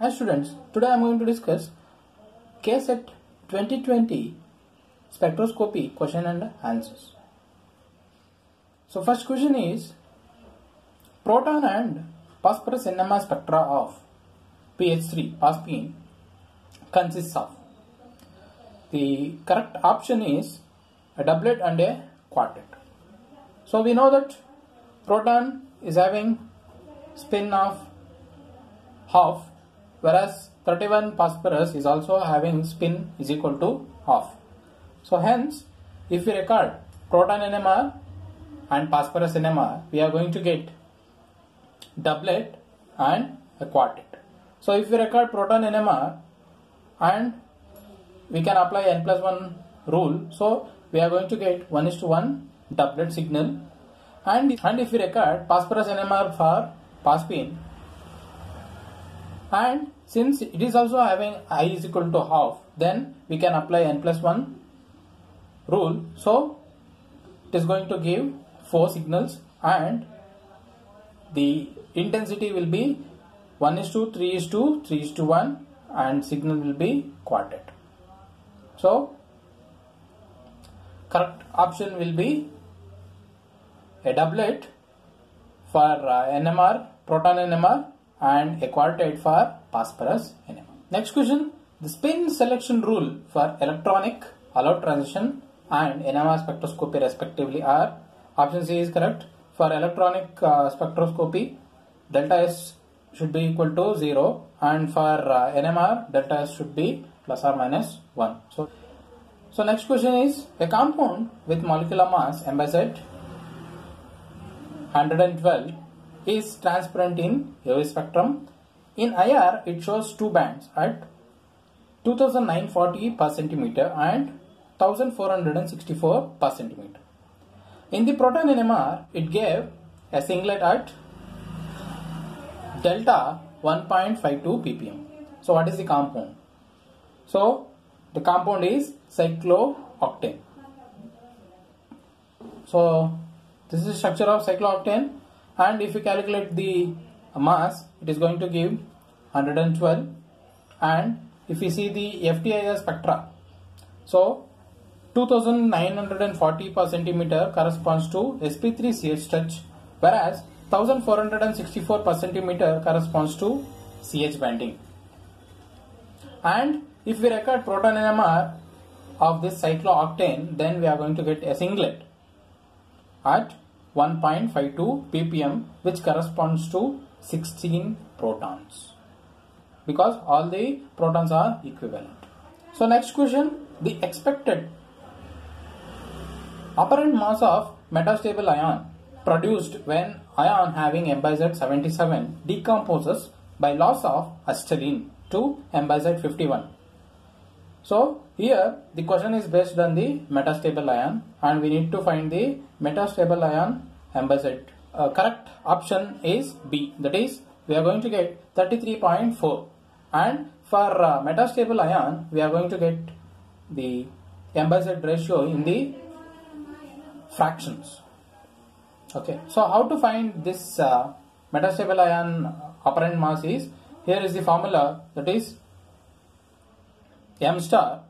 Hi students, today I am going to discuss KSET 2020 spectroscopy question and answers. So first question is, proton and phosphorus NMR spectra of PH3 PASPIN consists of. The correct option is a doublet and a quartet. So we know that proton is having spin of half, whereas 31 phosphorus is also having spin is equal to half. So hence, if we record proton NMR and phosphorus NMR, we are going to get doublet and a quartet. So if we record proton NMR and we can apply n+1 rule, so we are going to get 1:1 doublet signal. And if we record phosphorus NMR for PASPIN, and since it is also having I is equal to half, then we can apply n+1 rule. So it is going to give 4 signals and the intensity will be 1:3:3:1 and signal will be quartet. So correct option will be a doublet for NMR, proton NMR, and a quartet for phosphorus NMR. Next question, the spin selection rule for electronic allowed transition and NMR spectroscopy respectively are. Option C is correct. For electronic spectroscopy, delta S should be equal to 0, and for NMR, delta S should be ±1. So next question is, a compound with molecular mass m by z 112 is transparent in UV spectrum. In IR, it shows 2 bands at 2940 per centimeter and 1464 per centimeter. In the proton NMR, it gave a singlet at delta 1.52 ppm. So what is the compound? So the compound is cyclooctane. So this is the structure of cyclooctane, and if you calculate the mass, it is going to give 112. And if you see the FTIR spectra, so 2940 per centimeter corresponds to sp3 CH touch, whereas 1464 per centimeter corresponds to CH binding. And if we record proton NMR of this cyclooctane, then we are going to get a singlet at 1.52 ppm, which corresponds to 16 protons, because all the protons are equivalent. So next question, the expected apparent mass of metastable ion produced when ion having m by z 77 decomposes by loss of acetylene to m by z 51. So here the question is based on the metastable ion, and we need to find the metastable ion m by z. Correct option is B, that is we are going to get 33.4, and for metastable ion we are going to get the m by z ratio in the fractions. Okay, so how to find this metastable ion apparent mass is, here is the formula, that is m star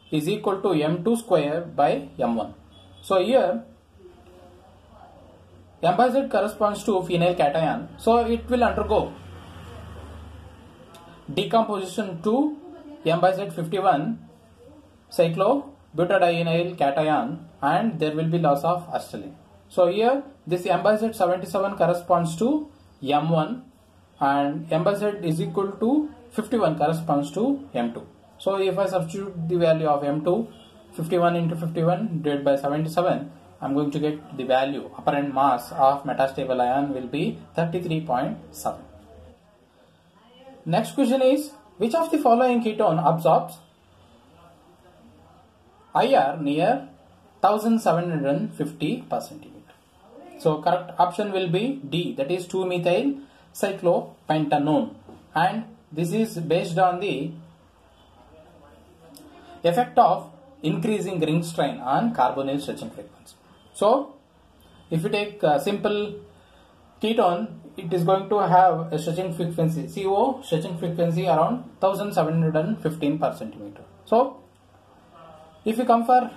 is equal to m2 square by m1. So here m by z corresponds to phenyl cation, so it will undergo decomposition to m by z 51 cyclobutadienyl cation, and there will be loss of acetylene. So here this m by z 77 corresponds to m1 and m by z is equal to 51 corresponds to m2. So if I substitute the value of m2, 51 into 51 divided by 77, I am going to get the value, apparent mass of metastable ion will be 33.7. Next question is, which of the following ketone absorbs IR near 1750 per centimeter? So correct option will be D, that is 2-methyl cyclopentanone, and this is based on the effect of increasing ring strain on carbonyl stretching frequency. So if you take a simple ketone, it is going to have a stretching frequency, CO stretching frequency around 1715 per centimeter. So if you come for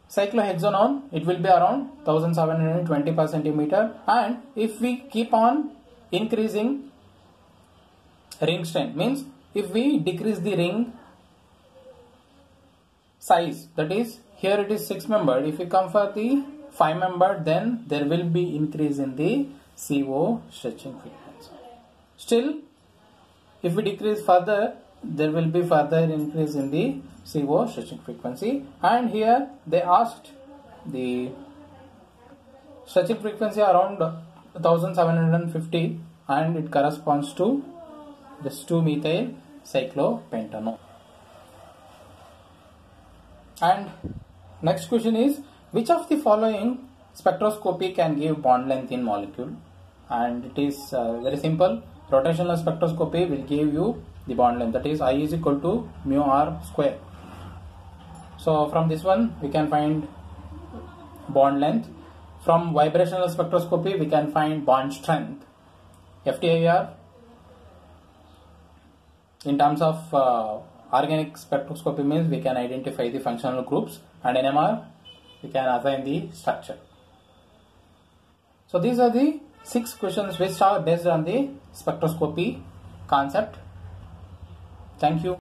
cyclohexanone, it will be around 1720 per centimeter, and if we keep on increasing ring strength, means if we decrease the ring size, that is here it is 6 membered, if we come for the 5 membered, then there will be increase in the CO stretching frequency. Still, if we decrease further, there will be further increase in the CO stretching frequency, and here they asked the stretching frequency around 1750, and it corresponds to this 2-methyl cyclopentanone. And next question is, which of the following spectroscopy can give bond length in molecule? And it is very simple. Rotational spectroscopy will give you the bond length, that is I is equal to mu r square. So from this one we can find bond length. From vibrational spectroscopy we can find bond strength. FTIR, in terms of organic spectroscopy, means we can identify the functional groups, and NMR we can assign the structure. So these are the 6 questions which are based on the spectroscopy concept. Thank you.